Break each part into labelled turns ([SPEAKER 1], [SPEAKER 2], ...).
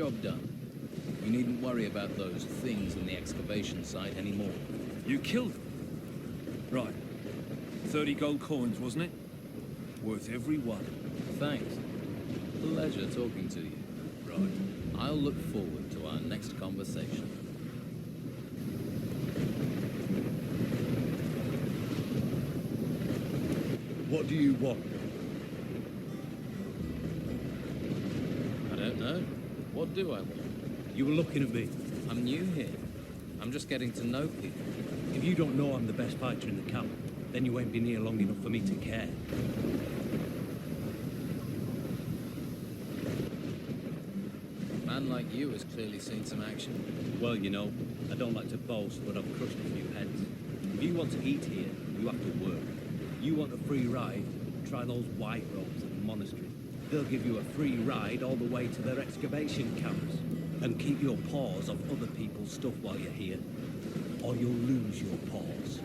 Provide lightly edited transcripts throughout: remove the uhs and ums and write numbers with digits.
[SPEAKER 1] Job done. You needn't worry about those things in the excavation site anymore.
[SPEAKER 2] You killed them? Right. 30 gold coins, wasn't it? Worth every one.
[SPEAKER 1] Thanks. Pleasure talking to you.
[SPEAKER 2] Right.
[SPEAKER 1] I'll look forward to our next conversation.
[SPEAKER 3] What do you want?
[SPEAKER 1] I don't know. What do I want?
[SPEAKER 3] You were looking at me.
[SPEAKER 1] I'm new here. I'm just getting to know people.
[SPEAKER 3] If you don't know I'm the best fighter in the camp, then you ain't been here long enough for me to care.
[SPEAKER 1] A man like you has clearly seen some action.
[SPEAKER 3] Well, you know, I don't like to boast, but I've crushed a few heads. If you want to eat here, you have to work. You want a free ride? Try those white robes at the monastery. They'll give you a free ride all the way to their excavation camps. And keep your paws off other people's stuff while you're here, or you'll lose your paws.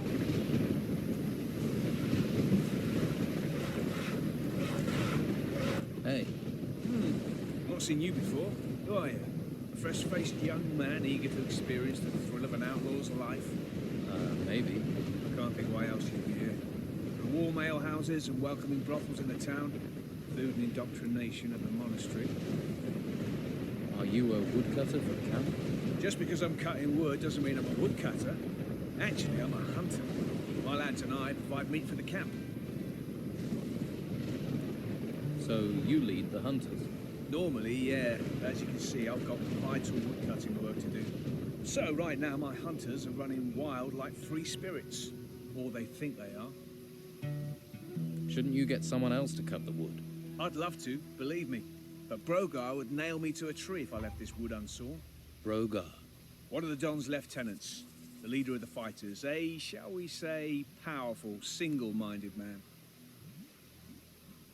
[SPEAKER 1] Hey.
[SPEAKER 4] Not seen you before. Who are you? A fresh-faced young man eager to experience the thrill of an outlaw's life?
[SPEAKER 1] Maybe.
[SPEAKER 4] I can't think why else you'd be here. The warm ale houses and welcoming brothels in the town, food and indoctrination at the monastery.
[SPEAKER 1] Are you a woodcutter for camp?
[SPEAKER 4] Just because I'm cutting wood doesn't mean I'm a woodcutter. Actually, I'm a hunter. My lads and I provide meat for the camp.
[SPEAKER 1] So you lead the hunters?
[SPEAKER 4] Normally, yeah. As you can see, I've got vital woodcutting work to do. So right now, my hunters are running wild like free spirits. Or they think they are.
[SPEAKER 1] Shouldn't you get someone else to cut the wood?
[SPEAKER 4] I'd love to, believe me. But Brogar would nail me to a tree if I left this wood unsawn.
[SPEAKER 1] Brogar.
[SPEAKER 4] One of the Don's lieutenants, the leader of the fighters, a, shall we say, powerful, single-minded man.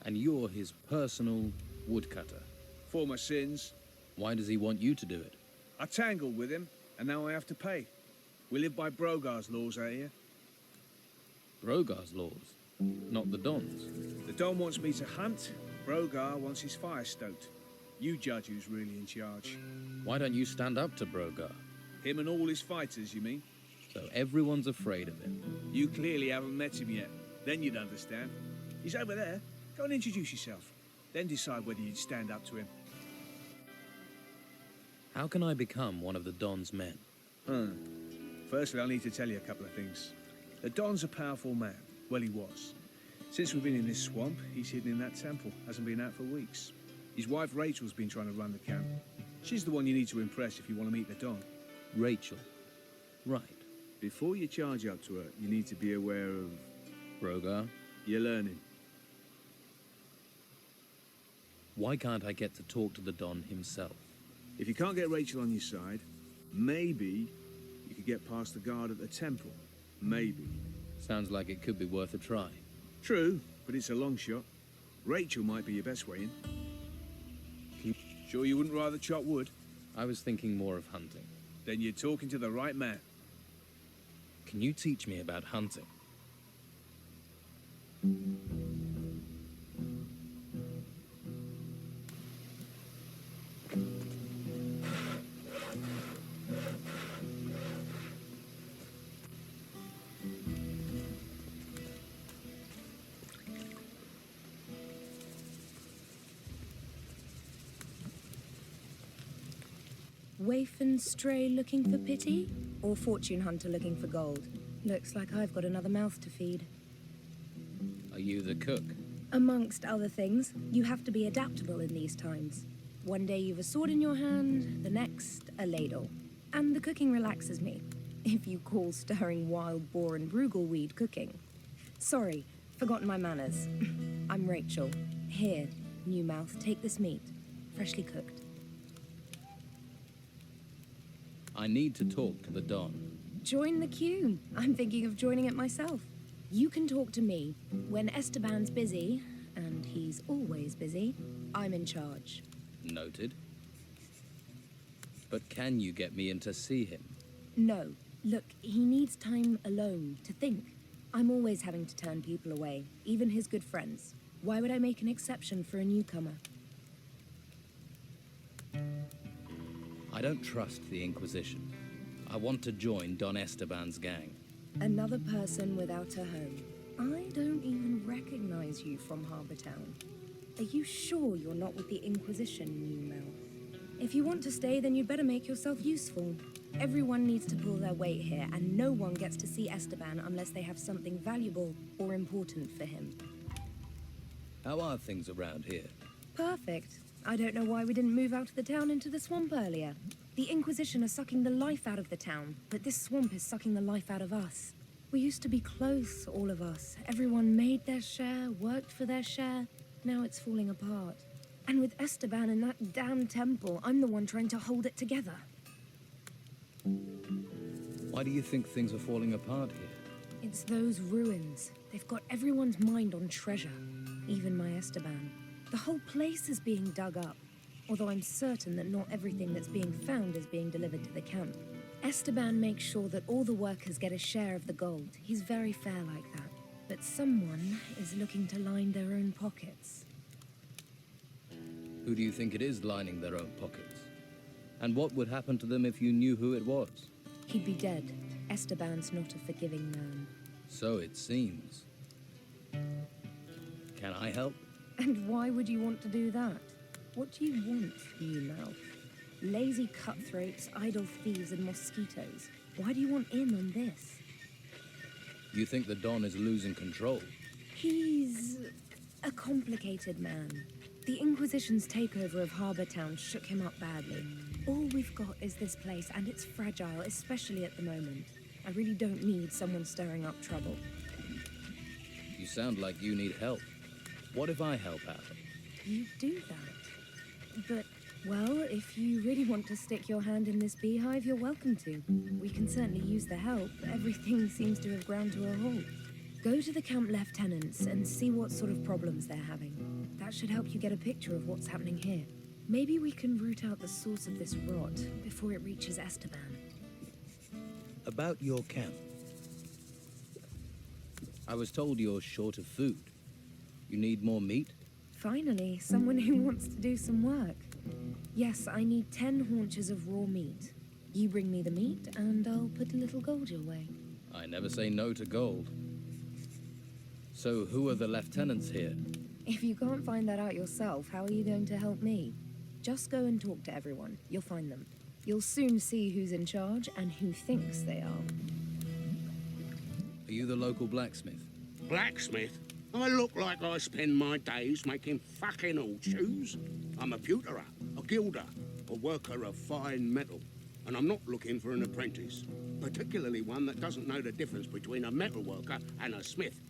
[SPEAKER 1] And you're his personal woodcutter.
[SPEAKER 4] For my sins,
[SPEAKER 1] Why does he want you to do it?
[SPEAKER 4] I tangled with him, and now I have to pay. We live by Brogar's laws out here.
[SPEAKER 1] Brogar's laws, not the Don's.
[SPEAKER 4] The Don wants me to hunt, Brogar wants his fire stoked. You judge who's really in charge.
[SPEAKER 1] Why don't you stand up to Brogar?
[SPEAKER 4] Him and all his fighters, you mean?
[SPEAKER 1] So everyone's afraid of him.
[SPEAKER 4] You clearly haven't met him yet. Then you'd understand. He's over there. Go and introduce yourself. Then decide whether you'd stand up to him.
[SPEAKER 1] How can I become one of the Don's men?
[SPEAKER 4] Firstly, I'll need to tell you a couple of things. The Don's a powerful man. Well, he was. Since we've been in this swamp, he's hidden in that temple. Hasn't been out for weeks. His wife Rachel's been trying to run the camp. She's the one you need to impress if you want to meet the Don.
[SPEAKER 1] Rachel. Right.
[SPEAKER 4] Before you charge up to her, you need to be aware of...
[SPEAKER 1] Brogar.
[SPEAKER 4] You're learning.
[SPEAKER 1] Why can't I get to talk to the Don himself?
[SPEAKER 4] If you can't get Rachel on your side, maybe you could get past the guard at the temple. Maybe.
[SPEAKER 1] Sounds like it could be worth a try.
[SPEAKER 4] True, but it's a long shot. Rachel might be your best way in. Sure you wouldn't rather chop wood?
[SPEAKER 1] I was thinking more of hunting.
[SPEAKER 4] Then you're talking to the right man.
[SPEAKER 1] Can you teach me about hunting?
[SPEAKER 5] Waif and stray looking for pity? Or fortune hunter looking for gold? Looks like I've got another mouth to feed.
[SPEAKER 1] Are you the cook?
[SPEAKER 5] Amongst other things, you have to be adaptable in these times. One day you've a sword in your hand, the next, a ladle. And the cooking relaxes me, if you call stirring wild boar and brugelweed cooking. Sorry, forgotten my manners. I'm Rachel. Here, new mouth, take this meat, freshly cooked.
[SPEAKER 1] I need to talk to the Don.
[SPEAKER 5] Join the queue. I'm thinking of joining it myself. You can talk to me. When Esteban's busy, and he's always busy, I'm in charge.
[SPEAKER 1] Noted. But can you get me in to see him?
[SPEAKER 5] No. Look, he needs time alone to think. I'm always having to turn people away, even his good friends. Why would I make an exception for a newcomer?
[SPEAKER 1] I don't trust the Inquisition. I want to join Don Esteban's gang.
[SPEAKER 5] Another person without a home. I don't even recognize you from Harbour Town. Are you sure you're not with the Inquisition, Newmouth? If you want to stay, then you'd better make yourself useful. Everyone needs to pull their weight here, and no one gets to see Esteban unless they have something valuable or important for him.
[SPEAKER 1] How are things around here?
[SPEAKER 5] Perfect. I don't know why we didn't move out of the town into the swamp earlier. The Inquisition are sucking the life out of the town, but this swamp is sucking the life out of us. We used to be close, all of us. Everyone made their share, worked for their share. Now it's falling apart. And with Esteban in that damn temple, I'm the one trying to hold it together.
[SPEAKER 1] Why do you think things are falling apart here?
[SPEAKER 5] It's those ruins. They've got everyone's mind on treasure. Even my Esteban. The whole place is being dug up. Although I'm certain that not everything that's being found is being delivered to the camp. Esteban makes sure that all the workers get a share of the gold. He's very fair like that. But someone is looking to line their own pockets.
[SPEAKER 1] Who do you think it is lining their own pockets? And what would happen to them if you knew who it was?
[SPEAKER 5] He'd be dead. Esteban's not a forgiving man.
[SPEAKER 1] So it seems. Can I help?
[SPEAKER 5] And why would you want to do that? What do you want, you mouth? Lazy cutthroats, idle thieves, and mosquitoes. Why do you want in on this?
[SPEAKER 1] You think the Don is losing control?
[SPEAKER 5] He's a complicated man. The Inquisition's takeover of Harbour Town shook him up badly. All we've got is this place, and it's fragile, especially at the moment. I really don't need someone stirring up trouble.
[SPEAKER 1] You sound like you need help. What if I help out?
[SPEAKER 5] You do that. But, well, if you really want to stick your hand in this beehive, you're welcome to. We can certainly use the help. Everything seems to have ground to a halt. Go to the camp lieutenants and see what sort of problems they're having. That should help you get a picture of what's happening here. Maybe we can root out the source of this rot before it reaches Esteban.
[SPEAKER 1] About your camp. I was told you're short of food. You need more meat?
[SPEAKER 5] Finally, someone who wants to do some work. Yes, I need 10 haunches of raw meat. You bring me the meat, and I'll put a little gold your way.
[SPEAKER 1] I never say no to gold. So who are the lieutenants here?
[SPEAKER 5] If you can't find that out yourself, how are you going to help me? Just go and talk to everyone. You'll find them. You'll soon see who's in charge and who thinks they are.
[SPEAKER 1] Are you the local blacksmith?
[SPEAKER 6] Blacksmith? I look like I spend my days making fucking old shoes. I'm a pewterer, a gilder, a worker of fine metal. And I'm not looking for an apprentice, particularly one that doesn't know the difference between a metal worker and a smith.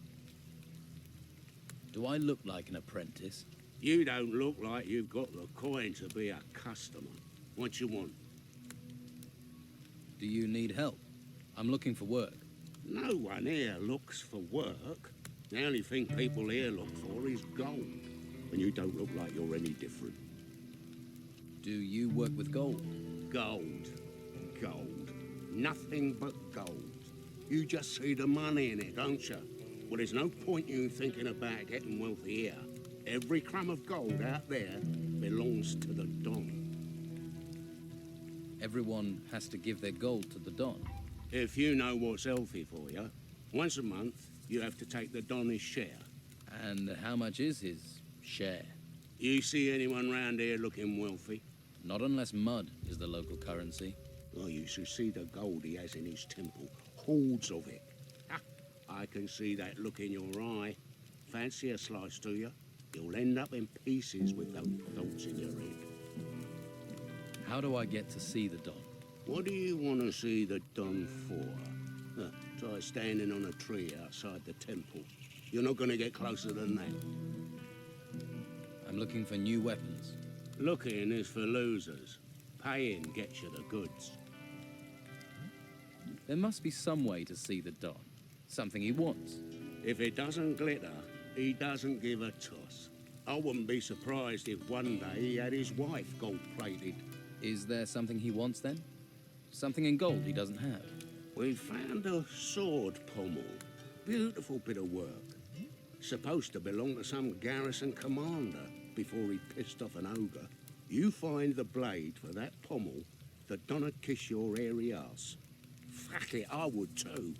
[SPEAKER 1] Do I look like an apprentice?
[SPEAKER 6] You don't look like you've got the coin to be a customer. What you want?
[SPEAKER 1] Do you need help? I'm looking for work.
[SPEAKER 6] No one here looks for work. The only thing people here look for is gold. And you don't look like you're any different.
[SPEAKER 1] Do you work with gold?
[SPEAKER 6] Gold. Gold. Nothing but gold. You just see the money in it, don't you? Well, there's no point you thinking about getting wealthy here. Every crumb of gold out there belongs to the Don.
[SPEAKER 1] Everyone has to give their gold to the Don.
[SPEAKER 6] If you know what's healthy for you, once a month you have to take the Don his share.
[SPEAKER 1] And how much is his share?
[SPEAKER 6] You see anyone round here looking wealthy?
[SPEAKER 1] Not unless mud is the local currency.
[SPEAKER 6] Well, you should see the gold he has in his temple. Hordes of it. Ha! I can see that look in your eye. Fancy a slice, do you? You'll end up in pieces with those thoughts in your head.
[SPEAKER 1] How do I get to see the Don?
[SPEAKER 6] What do you want to see the Don for? Try standing on a tree outside the temple. You're not going to get closer than that.
[SPEAKER 1] I'm looking for new weapons.
[SPEAKER 6] Looking is for losers. Paying gets you the goods.
[SPEAKER 1] There must be some way to see the Don. Something he wants.
[SPEAKER 6] If it doesn't glitter, he doesn't give a toss. I wouldn't be surprised if one day he had his wife gold-plated.
[SPEAKER 1] Is there something he wants then? Something in gold he doesn't have?
[SPEAKER 6] We found a sword pommel. Beautiful bit of work. Supposed to belong to some garrison commander before he pissed off an ogre. You find the blade for that pommel, the Don'd kiss your hairy ass. Fuck it, I would too.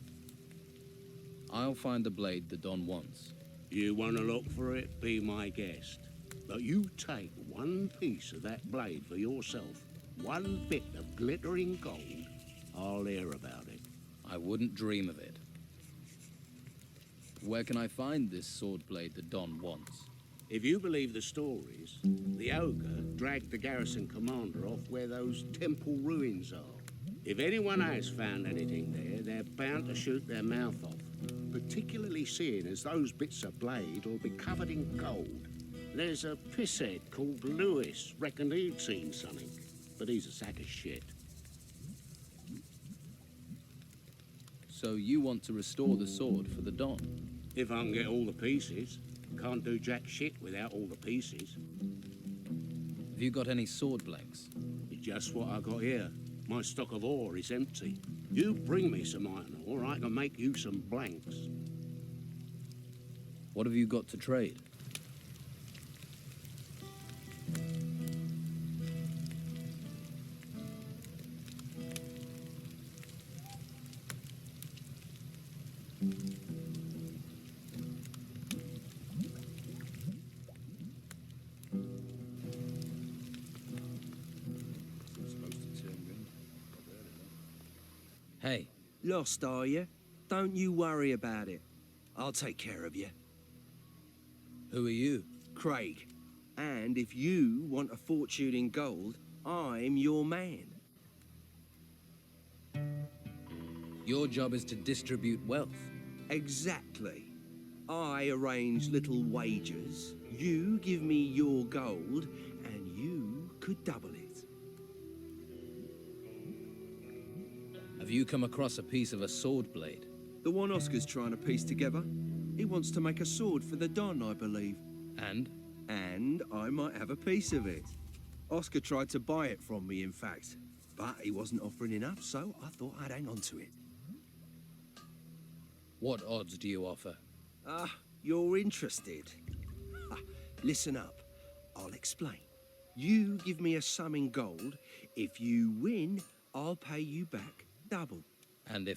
[SPEAKER 1] I'll find the blade the Don wants.
[SPEAKER 6] You want to look for it, be my guest. But you take one piece of that blade for yourself, one bit of glittering gold, I'll hear about it.
[SPEAKER 1] I wouldn't dream of it. Where can I find this sword blade the Don wants?
[SPEAKER 6] If you believe the stories, the ogre dragged the garrison commander off where those temple ruins are. If anyone has found anything there, they're bound to shoot their mouth off, particularly seeing as those bits of blade will be covered in gold. There's a pisshead called Lewis, reckoned he'd seen something, but he's a sack of shit.
[SPEAKER 1] So you want to restore the sword for the Don?
[SPEAKER 6] If I can get all the pieces. Can't do jack shit without all the pieces.
[SPEAKER 1] Have you got any sword blanks?
[SPEAKER 6] It's just what I got here. My stock of ore is empty. You bring me some iron ore, I can make you some blanks.
[SPEAKER 1] What have you got to trade? Hey,
[SPEAKER 7] Lost, are you? Don't you worry about it. I'll take care of you.
[SPEAKER 1] who are you?
[SPEAKER 7] Craig. And if you want a fortune in gold, I'm your man.
[SPEAKER 1] Your job is to distribute wealth.
[SPEAKER 7] Exactly. I arrange little wagers. You give me your gold, and you could double it.
[SPEAKER 1] Have you come across a piece of a sword blade?
[SPEAKER 7] The one Oscar's trying to piece together. He wants to make a sword for the Don, I believe.
[SPEAKER 1] And?
[SPEAKER 7] And I might have a piece of it. Oscar tried to buy it from me, in fact. But he wasn't offering enough, so I thought I'd hang on to it.
[SPEAKER 1] What odds do you offer?
[SPEAKER 7] You're interested. Listen up. I'll explain. You give me a sum in gold. If you win, I'll pay you back double.
[SPEAKER 1] And if